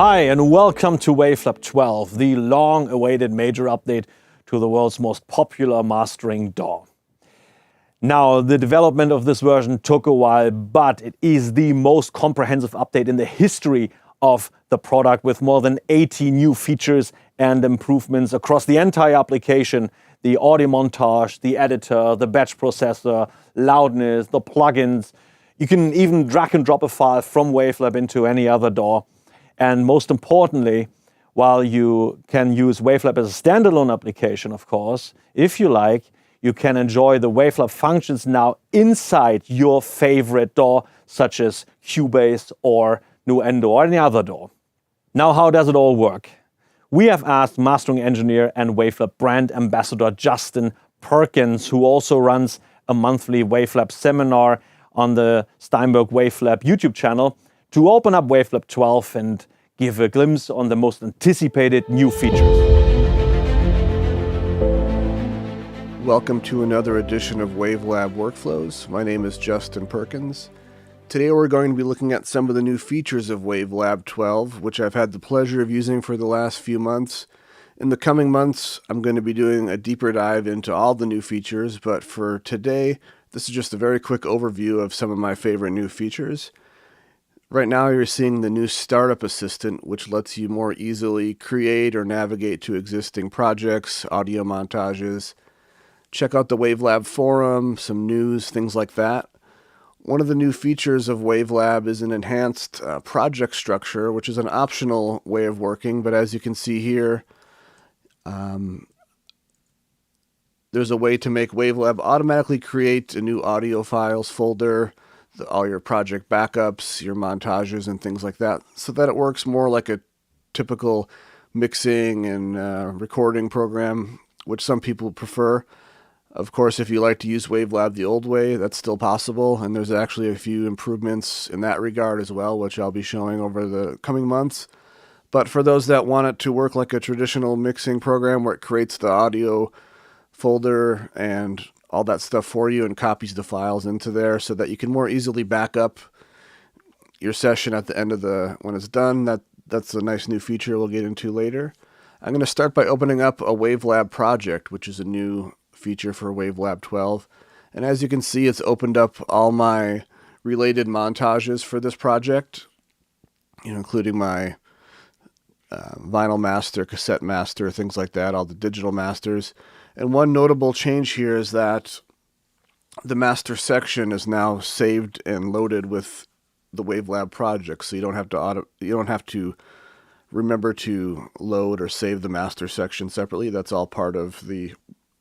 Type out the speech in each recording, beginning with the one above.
Hi and welcome to WaveLab 12, the long-awaited major update to the world's most popular mastering DAW. Now, the development of this version took a while, but it is the most comprehensive update in the history of the product, with more than 80 new features and improvements across the entire application: the audio montage, the editor, the batch processor, loudness, the plugins. You can even drag and drop a file from WaveLab into any other DAW. And most importantly, while you can use WaveLab as a standalone application, of course, if you like, you can enjoy the WaveLab functions now inside your favorite DAW, such as Cubase or Nuendo or any other DAW. Now, how does it all work? We have asked mastering engineer and WaveLab Brand Ambassador Justin Perkins, who also runs a monthly WaveLab seminar on the Steinberg WaveLab YouTube channel, to open up WaveLab 12 and give a glimpse on the most anticipated new features. Welcome to another edition of WaveLab Workflows. My name is Justin Perkins. Today we're going to be looking at some of the new features of WaveLab 12, which I've had the pleasure of using for the last few months. In the coming months, I'm going to be doing a deeper dive into all the new features, but for today, this is just a very quick overview of some of my favorite new features. Right now you're seeing the new Startup Assistant, which lets you more easily create or navigate to existing projects, audio montages. Check out the WaveLab forum, some news, things like that. One of the new features of WaveLab is an enhanced project structure, which is an optional way of working, but as you can see here, there's a way to make WaveLab automatically create a new audio files folder, all your project backups, your montages, and things like that, so that it works more like a typical mixing and recording program, which some people prefer. Of course, if you like to use WaveLab the old way, that's still possible, and there's actually a few improvements in that regard as well, which I'll be showing over the coming months. But for those that want it to work like a traditional mixing program where it creates the audio folder and all that stuff for you and copies the files into there so that you can more easily back up your session at the end of when it's done. That's a nice new feature we'll get into later. I'm going to start by opening up a WaveLab Project, which is a new feature for WaveLab 12. And as you can see, it's opened up all my related montages for this project, including my vinyl master, cassette master, things like that, all the digital masters. And one notable change here is that the master section is now saved and loaded with the WaveLab project, so you don't have to remember to load or save the master section separately. That's all part of the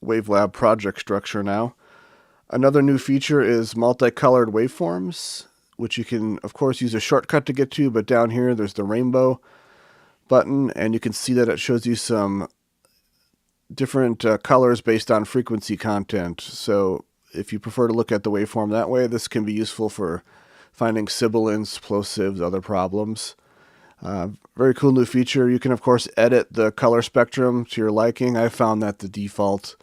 WaveLab project structure now. Another new feature is Multicolored Waveforms, which you can, of course, use a shortcut to get to, but down here there's the rainbow button, and you can see that it shows you some different colors based on frequency content. So if you prefer to look at the waveform that way, this can be useful for finding sibilants, plosives, other problems. Very cool new feature. You can, of course, edit the color spectrum to your liking. I found that the default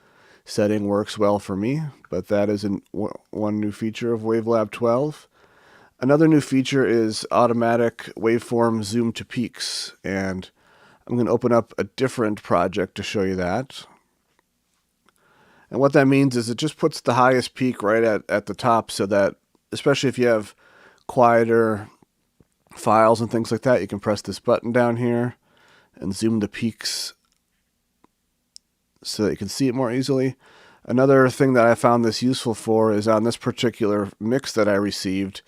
setting works well for me, but that is one new feature of WaveLab 12. Another new feature is automatic waveform zoom to peaks, and I'm going to open up a different project to show you that. And what that means is it just puts the highest peak right at the top, so that, especially if you have quieter files and things like that, you can press this button down here and zoom the peaks so that you can see it more easily. Another thing that I found this useful for is on this particular mix that I received.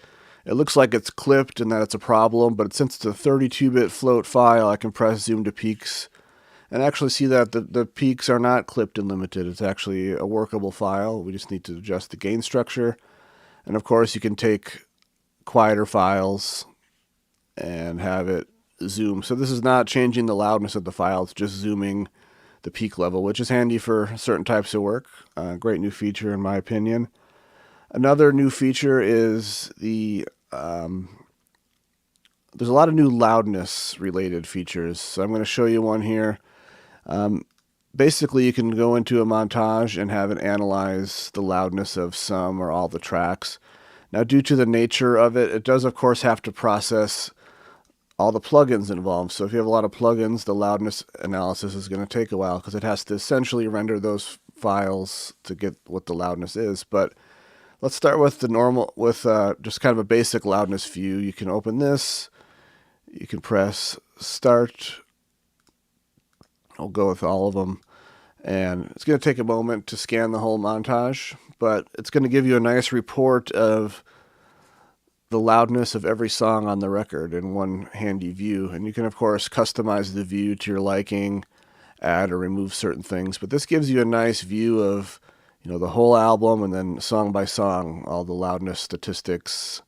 It looks like it's clipped and that it's a problem, but since it's a 32-bit float file, I can press zoom to peaks and actually see that the peaks are not clipped and limited. It's actually a workable file. We just need to adjust the gain structure. And of course, you can take quieter files and have it zoom. So this is not changing the loudness of the file, it's just zooming the peak level, which is handy for certain types of work. Great new feature in my opinion. Another new feature is there's a lot of new loudness related features. So I'm going to show you one here. Basically, you can go into a montage and have it analyze the loudness of some or all the tracks. Now, due to the nature of it, it does, of course, have to process all the plugins involved. So if you have a lot of plugins, the loudness analysis is going to take a while because it has to essentially render those files to get what the loudness is. But let's start with just kind of a basic loudness view. You can open this, you can press start. I'll go with all of them. And it's going to take a moment to scan the whole montage, but it's going to give you a nice report of the loudness of every song on the record in one handy view. And you can, of course, customize the view to your liking, add or remove certain things. But this gives you a nice view of, the whole album, and then song by song, all the loudness statistics,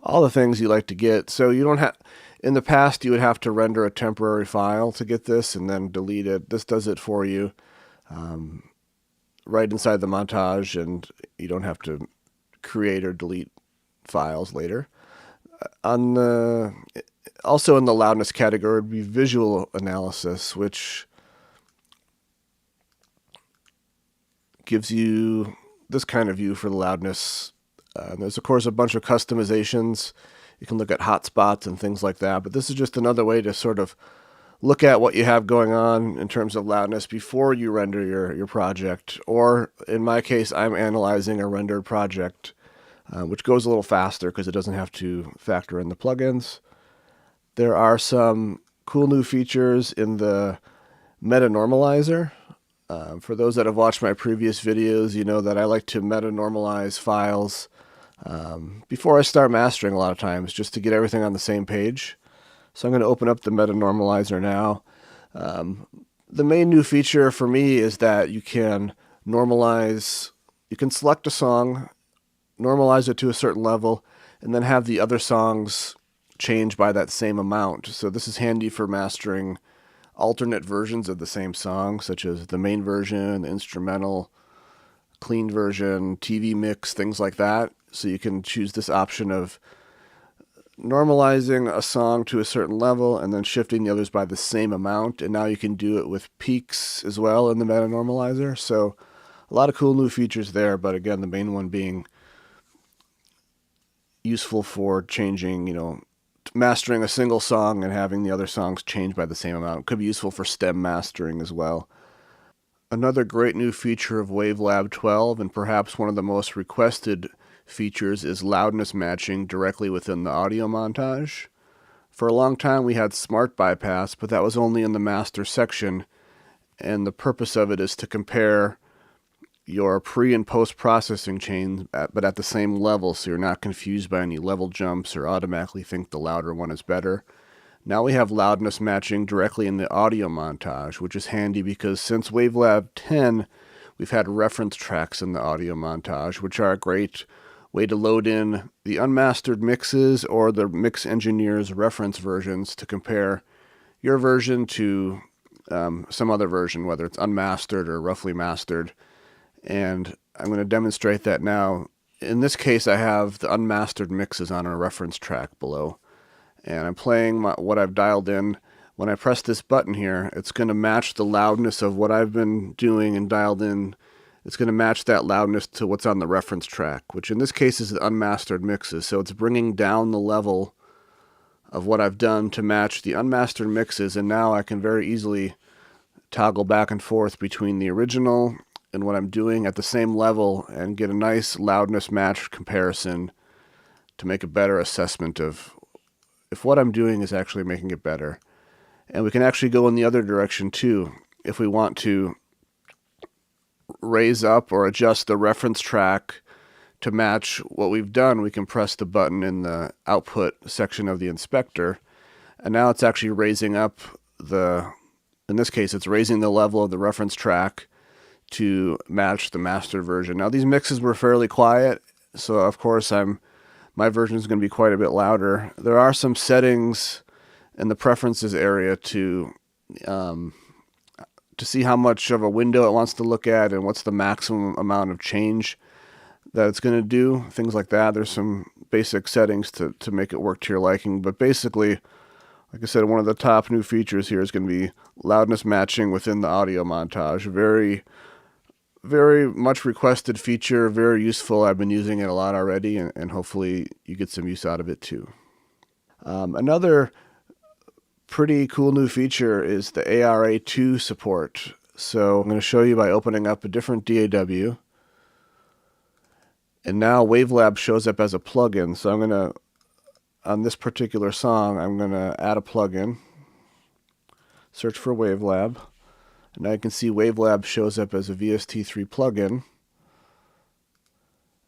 all the things you like to get. So you don't have, in the past, you would have to render a temporary file to get this and then delete it. This does it for you right inside the montage, and you don't have to create or delete files later. Also in the loudness category would be visual analysis, which gives you this kind of view for the loudness. There's, of course, a bunch of customizations. You can look at hotspots and things like that, but this is just another way to sort of look at what you have going on in terms of loudness before you render your project. Or in my case, I'm analyzing a rendered project, which goes a little faster because it doesn't have to factor in the plugins. There are some cool new features in the meta normalizer. For those that have watched my previous videos, you know that I like to meta normalize files before I start mastering a lot of times, just to get everything on the same page. So I'm going to open up the meta normalizer now. The main new feature for me is that you can normalize, you can select a song, normalize it to a certain level, and then have the other songs change by that same amount. So this is handy for mastering alternate versions of the same song, such as the main version, the instrumental, clean version, TV mix, things like that. So you can choose this option of normalizing a song to a certain level and then shifting the others by the same amount. And now you can do it with peaks as well in the meta normalizer. So a lot of cool new features there, but again, the main one being useful for changing, mastering a single song and having the other songs change by the same amount. It could be useful for stem mastering as well. Another great new feature of WaveLab 12, and perhaps one of the most requested features, is loudness matching directly within the audio montage. For a long time we had smart bypass, but that was only in the master section, and the purpose of it is to compare your pre and post processing chains, but at the same level, so you're not confused by any level jumps or automatically think the louder one is better. Now we have loudness matching directly in the audio montage, which is handy because since WaveLab 10, we've had reference tracks in the audio montage, which are a great way to load in the unmastered mixes or the mix engineer's reference versions to compare your version to some other version, whether it's unmastered or roughly mastered. And I'm going to demonstrate that now. In this case, I have the unmastered mixes on a reference track below. And I'm playing what I've dialed in. When I press this button here, it's going to match the loudness of what I've been doing and dialed in. It's going to match that loudness to what's on the reference track, which in this case is the unmastered mixes. So it's bringing down the level of what I've done to match the unmastered mixes. And now I can very easily toggle back and forth between the original and what I'm doing at the same level and get a nice loudness match comparison to make a better assessment of if what I'm doing is actually making it better. And we can actually go in the other direction too. If we want to raise up or adjust the reference track to match what we've done, we can press the button in the output section of the inspector. And now it's actually raising up in this case, it's raising the level of the reference track to match the master version. Now these mixes were fairly quiet, so of course my version is going to be quite a bit louder. There are some settings in the preferences area to see how much of a window it wants to look at and what's the maximum amount of change that it's going to do, things like that. There's some basic settings to make it work to your liking, but basically, like I said, one of the top new features here is going to be loudness matching within the audio montage. Very, very much requested feature, very useful. I've been using it a lot already, and hopefully you get some use out of it too. Another pretty cool new feature is the AR2 support. So I'm going to show you by opening up a different DAW. And now WaveLab shows up as a plugin. So I'm going to, on this particular song, I'm going to add a plugin. Search for WaveLab. And now you can see WaveLab shows up as a VST3 plugin.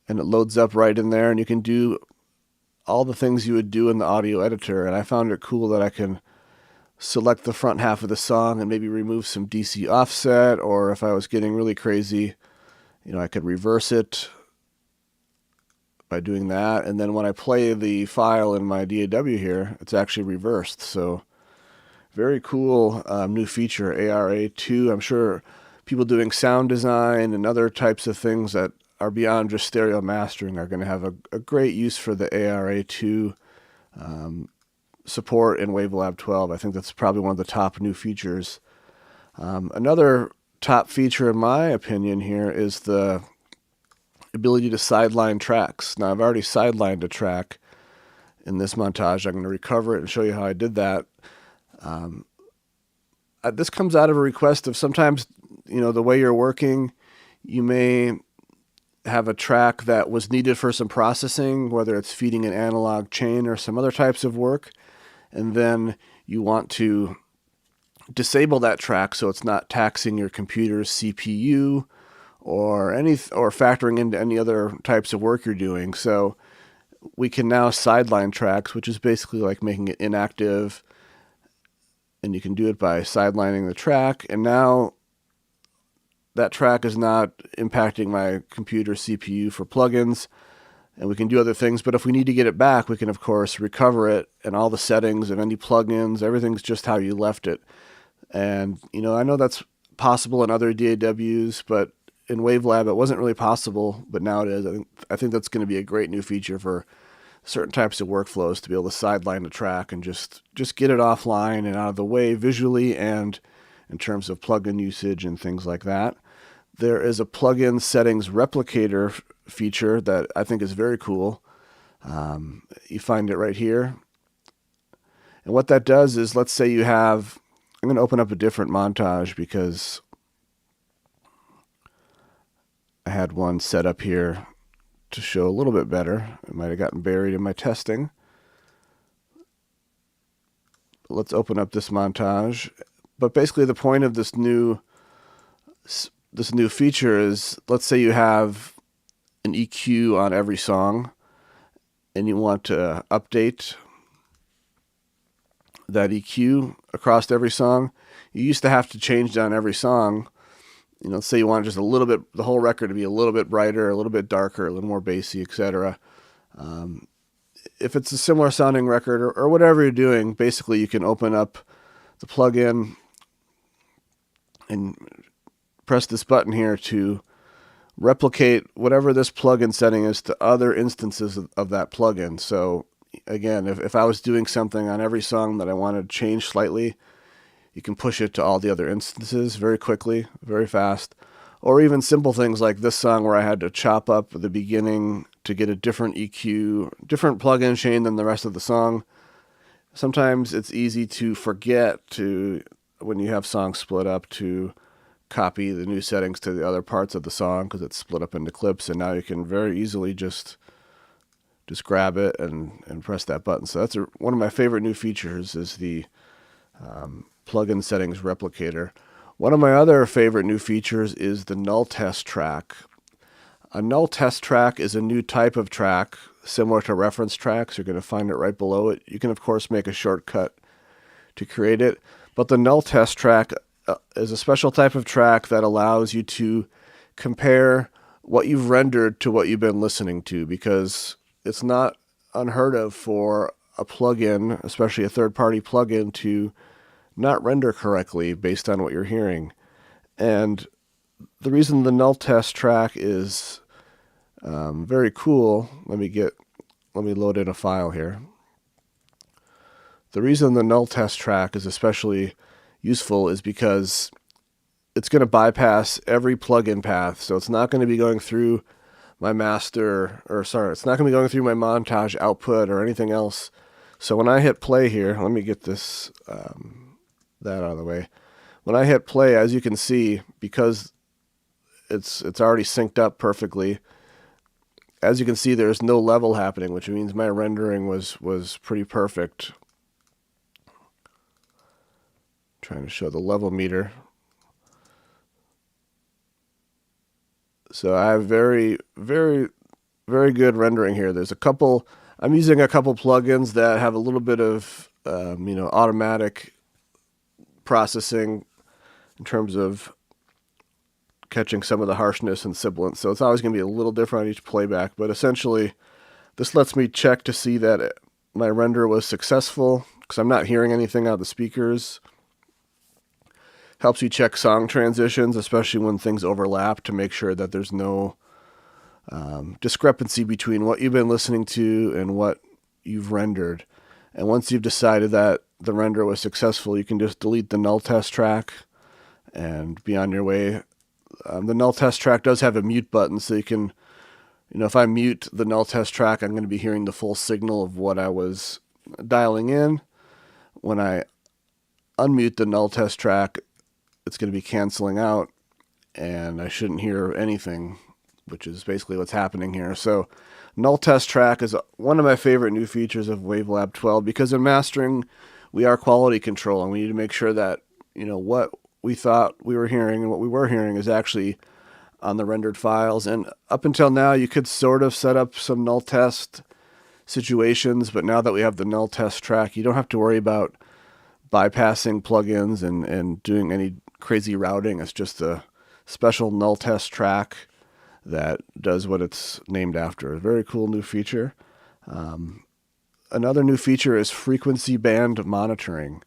And it loads up right in there, and you can do all the things you would do in the audio editor. And I found it cool that I can select the front half of the song and maybe remove some DC offset, or if I was getting really crazy, I could reverse it by doing that. And then when I play the file in my DAW here, it's actually reversed. So very cool new feature, AR2. I'm sure people doing sound design and other types of things that are beyond just stereo mastering are going to have a great use for the AR2 support in WaveLab 12. I think that's probably one of the top new features. Another top feature, in my opinion, here is the ability to sideline tracks. Now, I've already sidelined a track in this montage. I'm going to recover it and show you how I did that. This comes out of a request of sometimes, the way you're working, you may have a track that was needed for some processing, whether it's feeding an analog chain or some other types of work, and then you want to disable that track so it's not taxing your computer's CPU or factoring into any other types of work you're doing. So we can now sideline tracks, which is basically like making it inactive, and you can do it by sidelining the track, and now that track is not impacting my computer CPU for plugins, and we can do other things. But if we need to get it back, we can, of course, recover it, and all the settings of any plugins, everything's just how you left it. And, I know that's possible in other DAWs, but in WaveLab, it wasn't really possible, but now it is. I think that's going to be a great new feature for certain types of workflows, to be able to sideline the track and just get it offline and out of the way visually and in terms of plugin usage and things like that. There is a plugin settings replicator feature that I think is very cool. You find it right here. And what that does is, let's say you have, I'm going to open up a different montage because I had one set up here to show a little bit better. It might have gotten buried in my testing. But let's open up this montage. But basically the point of this new feature is, let's say you have an EQ on every song and you want to update that EQ across every song. You used to have to change it on every song. Let's say you want just a little bit, the whole record to be a little bit brighter, a little bit darker, a little more bassy, etc. If it's a similar sounding record or whatever you're doing, basically you can open up the plugin and press this button here to replicate whatever this plugin setting is to other instances of that plugin. So again, if I was doing something on every song that I wanted to change slightly, you can push it to all the other instances very quickly, very fast. Or even simple things like this song where I had to chop up the beginning to get a different EQ, different plugin chain than the rest of the song. Sometimes it's easy to forget to, when you have songs split up, to copy the new settings to the other parts of the song because it's split up into clips, and now you can very easily just grab it and press that button. So that's one of my favorite new features, is the plugin settings replicator. One of my other favorite new features is the null test track. A null test track is a new type of track similar to reference tracks. You're going to find it right below it. You can, of course, make a shortcut to create it, but the null test track is a special type of track that allows you to compare what you've rendered to what you've been listening to, because it's not unheard of for a plugin, especially a third-party plugin, to not render correctly based on what you're hearing. And the reason the null test track is very cool, let me load in a file here. The reason the null test track is especially useful is because it's going to bypass every plugin path. So it's not going to be going through my it's not going to be going through my montage output or anything else. So when I hit play here, let me get this that out of the way. When I hit play, as you can see, because it's already synced up perfectly, as you can see, there's no level happening, which means my rendering was pretty perfect. Trying to show the level meter. So I have very, very, very good rendering here. There's a couple, I'm using a couple plugins that have a little bit of, automatic processing in terms of catching some of the harshness and sibilance. So it's always going to be a little different on each playback, but essentially this lets me check to see that my render was successful because I'm not hearing anything out of the speakers. Helps you check song transitions, especially when things overlap, to make sure that there's no discrepancy between what you've been listening to and what you've rendered. And once you've decided that the render was successful, you can just delete the null test track and be on your way. The null test track does have a mute button, so you can, if I mute the null test track, I'm going to be hearing the full signal of what I was dialing in. When I unmute the null test track, it's going to be canceling out, and I shouldn't hear anything, which is basically what's happening here. So null test track is one of my favorite new features of WaveLab 12, because in mastering, we are quality control, and we need to make sure that, what we thought we were hearing and what we were hearing is actually on the rendered files. And up until now, you could sort of set up some null test situations, but now that we have the null test track, you don't have to worry about bypassing plugins and doing any crazy routing. It's just a special null test track that does what it's named after. A very cool new feature. Another new feature is frequency band monitoring.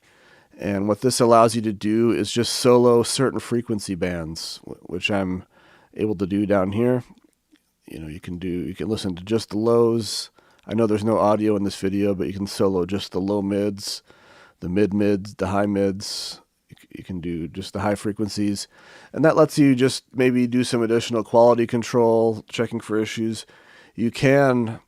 And what this allows you to do is just solo certain frequency bands, which I'm able to do down here. You can listen to just the lows. I know there's no audio in this video, but you can solo just the low mids, the mid mids, the high mids. You can do just the high frequencies. And that lets you just maybe do some additional quality control, checking for issues. You can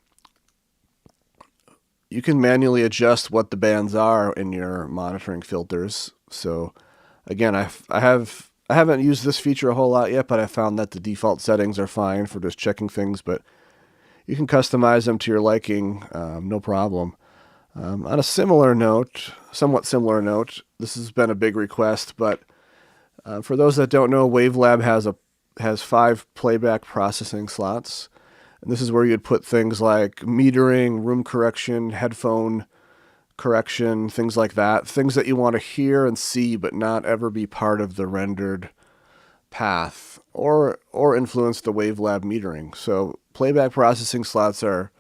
manually adjust what the bands are in your monitoring filters. So again, I haven't used this feature a whole lot yet, but I found that the default settings are fine for just checking things, but you can customize them to your liking, no problem. On a somewhat similar note, this has been a big request, but for those that don't know, WaveLab has 5 playback processing slots. And this is where you'd put things like metering, room correction, headphone correction, things like that. Things that you want to hear and see, but not ever be part of the rendered path or influence the WaveLab metering. So playback processing slots are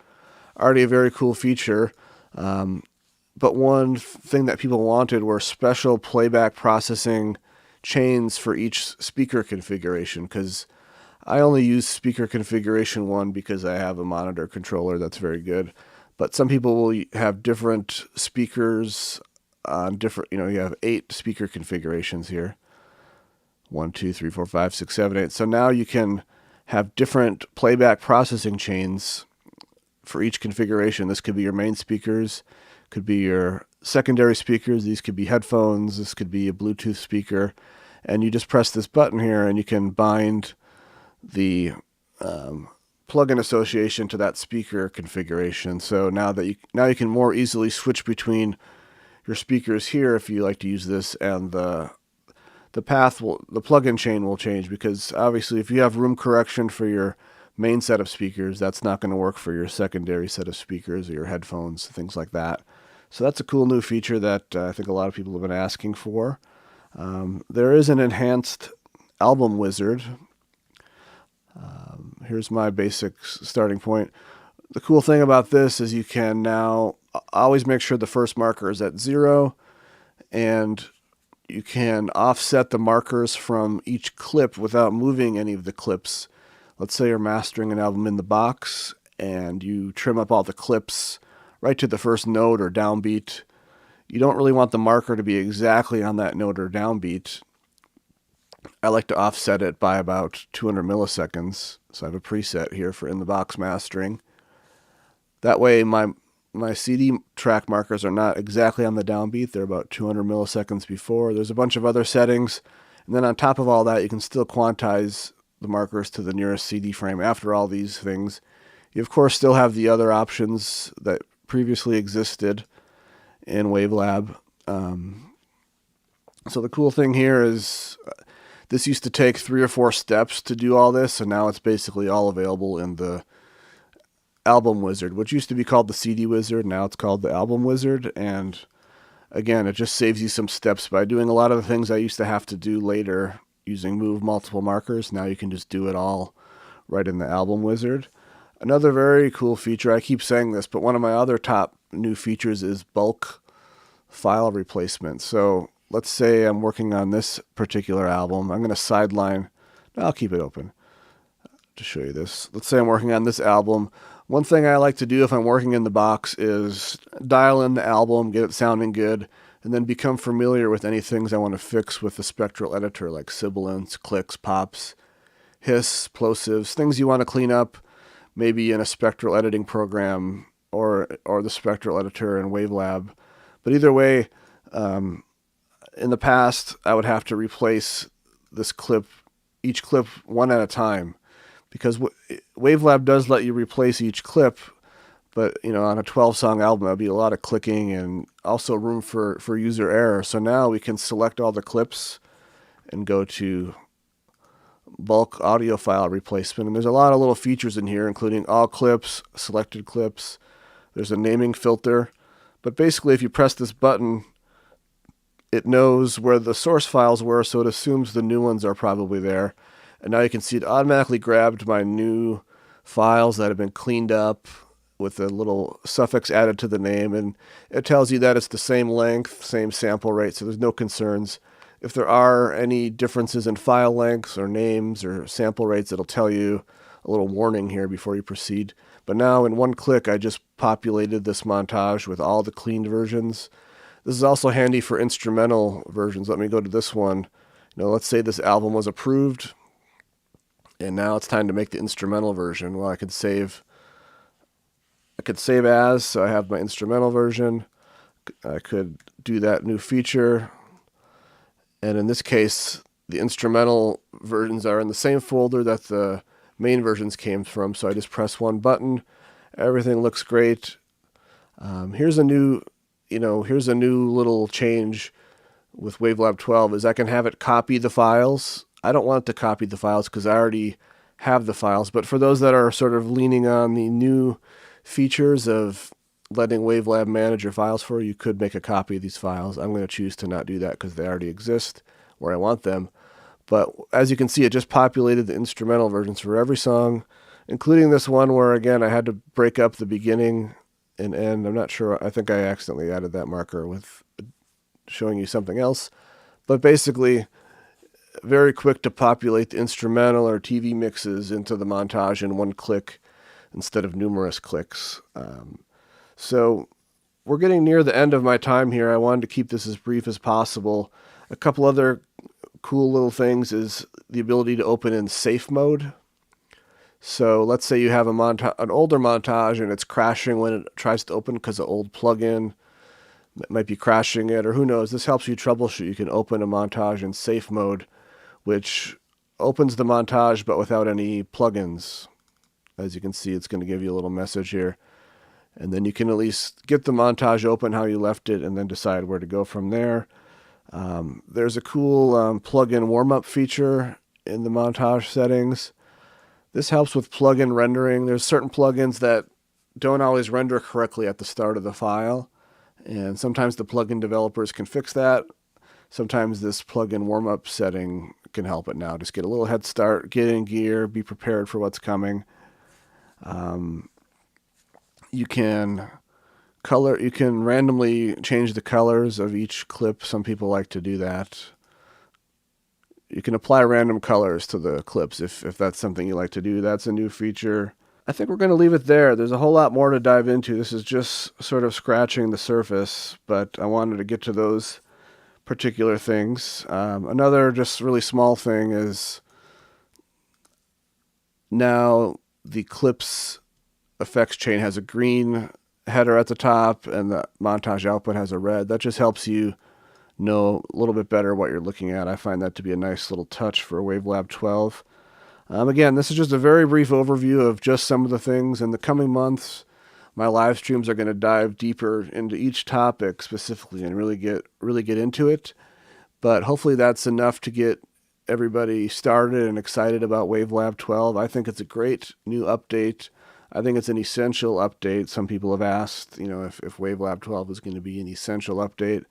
already a very cool feature. But one thing that people wanted were special playback processing chains for each speaker configuration, because I only use speaker configuration 1 because I have a monitor controller that's very good. But some people will have different speakers on different, you have 8 speaker configurations here. 1, 2, 3, 4, 5, 6, 7, 8. So now you can have different playback processing chains for each configuration. This could be your main speakers, could be your secondary speakers, these could be headphones, this could be a Bluetooth speaker. And you just press this button here and you can bind the plugin association to that speaker configuration. So now you can more easily switch between your speakers here if you like to use this, and the plugin chain will change, because obviously if you have room correction for your main set of speakers, that's not going to work for your secondary set of speakers or your headphones, things like that. So that's a cool new feature that I think a lot of people have been asking for. There is an enhanced album wizard. Here's my basic starting point. The cool thing about this is you can now always make sure the first marker is at 0, and you can offset the markers from each clip without moving any of the clips. Let's say you're mastering an album in the box and you trim up all the clips right to the first note or downbeat. You don't really want the marker to be exactly on that note or downbeat. I like to offset it by about 200 milliseconds. So I have a preset here for in the box mastering. That way my my CD track markers are not exactly on the downbeat. They're about 200 milliseconds before. There's a bunch of other settings. And then on top of all that, you can still quantize the markers to the nearest CD frame after all these things. You, of course, still have the other options that previously existed in WaveLab. So the cool thing here is this used to take 3 or 4 steps to do all this, and now it's basically all available in the Album Wizard, which used to be called the CD Wizard. Now it's called the Album Wizard. And again, it just saves you some steps by doing a lot of the things I used to have to do later using move multiple markers. Now you can just do it all right in the Album Wizard. Another very cool feature, I keep saying this, but one of my other top new features is bulk file replacement. So let's say I'm working on this particular album. I'm going to sideline. I'll keep it open to show you this. Let's say I'm working on this album. One thing I like to do if I'm working in the box is dial in the album, get it sounding good, and then become familiar with any things I want to fix with the spectral editor, like sibilants, clicks, pops, hiss, plosives, things you want to clean up, maybe in a spectral editing program or the spectral editor in WaveLab. But either way, in the past, I would have to replace each clip one at a time, because WaveLab does let you replace each clip, but on a 12-song album, that'd be a lot of clicking and also room for user error. So now we can select all the clips and go to bulk audio file replacement. And there's a lot of little features in here, including all clips, selected clips. There's a naming filter. But basically, if you press this button, it knows where the source files were, so it assumes the new ones are probably there. And now you can see it automatically grabbed my new files that have been cleaned up with a little suffix added to the name, and it tells you that it's the same length, same sample rate, so there's no concerns. If there are any differences in file lengths or names or sample rates, it'll tell you a little warning here before you proceed. But now in one click, I just populated this montage with all the cleaned versions. This is also handy for instrumental versions. Let me go to this one. Let's say this album was approved, and now it's time to make the instrumental version. Well, I could save as, so I have my instrumental version. I could do that new feature. And in this case, the instrumental versions are in the same folder that the main versions came from. So I just press one button. Everything looks great. Here's a new little change with WaveLab 12 is I can have it copy the files. I don't want it to copy the files because I already have the files. But for those that are sort of leaning on the new features of letting WaveLab manage your files for you, could make a copy of these files. I'm going to choose to not do that because they already exist where I want them. But as you can see, it just populated the instrumental versions for every song, including this one where, again, I had to break up the beginning and end. I'm not sure. I think I accidentally added that marker with showing you something else. But basically, very quick to populate the instrumental or TV mixes into the montage in one click instead of numerous clicks. So we're getting near the end of my time here. I wanted to keep this as brief as possible. A couple other cool little things is the ability to open in safe mode. So let's say you have an older montage and it's crashing when it tries to open because of old plugin. It might be crashing it, or who knows. This helps you troubleshoot. You can open a montage in safe mode, which opens the montage but without any plugins. As you can see, it's going to give you a little message here. And then you can at least get the montage open how you left it and then decide where to go from there. There's a cool plugin warm-up feature in the montage settings. This helps with plugin rendering. There's certain plugins that don't always render correctly at the start of the file. And sometimes the plugin developers can fix that. Sometimes this plugin warm-up setting can help it now. Just get a little head start, get in gear, be prepared for what's coming. You can randomly change the colors of each clip. Some people like to do that. You can apply random colors to the clips if that's something you like to do. That's a new feature. I think we're going to leave it there. There's a whole lot more to dive into. This is just sort of scratching the surface, but I wanted to get to those particular things. Another just really small thing is now the clips effects chain has a green header at the top and the montage output has a red. That just helps you know a little bit better what you're looking at. I find that to be a nice little touch for WaveLab 12. Again, this is just a very brief overview of just some of the things. In the coming months, my live streams are going to dive deeper into each topic specifically and really get into it. But hopefully that's enough to get everybody started and excited about WaveLab 12. I think it's a great new update. I think it's an essential update. Some people have asked, if WaveLab 12 is going to be an essential update.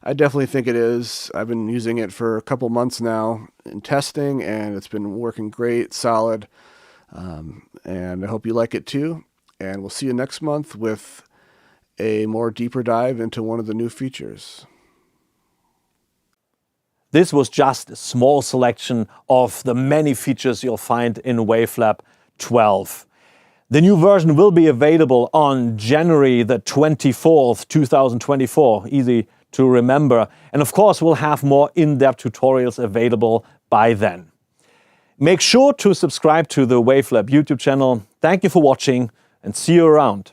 I definitely think it is. I've been using it for a couple months now in testing, and it's been working great, solid. And I hope you like it too. And we'll see you next month with a more deeper dive into one of the new features. This was just a small selection of the many features you'll find in WaveLab 12. The new version will be available on January the 24th, 2024. Easy to remember. And of course, we'll have more in-depth tutorials available by then. Make sure to subscribe to the WaveLab YouTube channel. Thank you for watching and see you around.